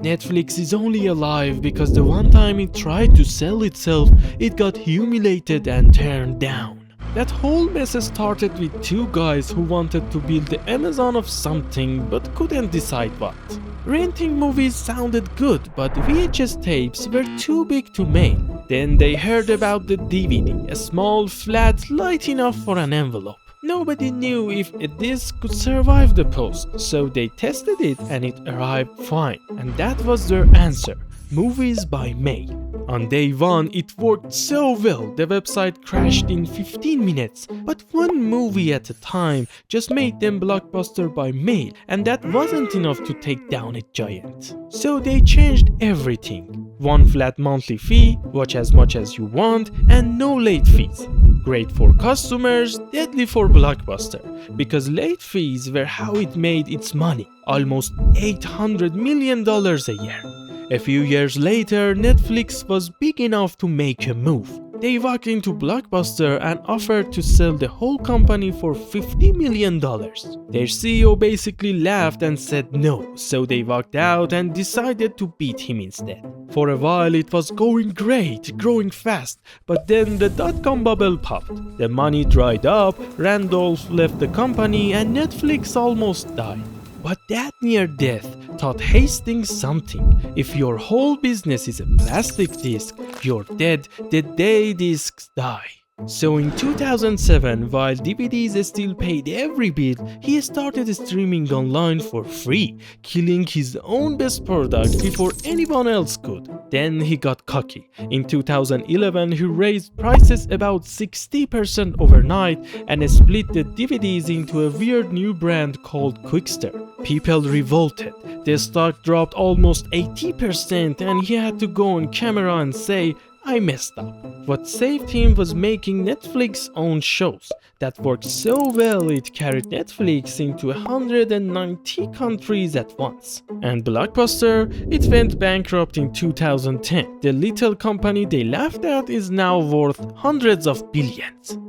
Netflix is only alive because the one time it tried to sell itself, it got humiliated and turned down. That whole mess started with two guys who wanted to build the Amazon of something but couldn't decide what. Renting movies sounded good, but VHS tapes were too big to mail. Then they heard about the DVD, a small, flat, light enough for an envelope. Nobody knew if a disc could survive the post, so they tested it and it arrived fine. And that was their answer: movies by mail. On day one, it worked so well, the website crashed in 15 minutes. But one movie at a time just made them Blockbuster by mail, and that wasn't enough to take down a giant. So they changed everything. One flat monthly fee, watch as much as you want, and no late fees. Great for customers, deadly for Blockbuster, because late fees were how it made its money, almost $800 million a year. A few years later, Netflix was big enough to make a move. They walked into Blockbuster and offered to sell the whole company for $50 million. Their CEO basically laughed and said no, so they walked out and decided to beat him instead. For a while it was going great, growing fast, but then the dot-com bubble popped. The money dried up, Randolph left the company, and Netflix almost died. But that near death taught Hastings something. If your whole business is a plastic disc, you're dead the day discs die. So in 2007, while DVDs still paid every bill, he started streaming online for free, killing his own best product before anyone else could. Then he got cocky. In 2011, he raised prices about 60% overnight and split the DVDs into a weird new brand called Quickster. People revolted. The stock dropped almost 80% and he had to go on camera and say, "I messed up." What saved him was making Netflix own shows that worked so well it carried Netflix into 190 countries at once. And Blockbuster, it went bankrupt in 2010. The little company they laughed at is now worth hundreds of billions.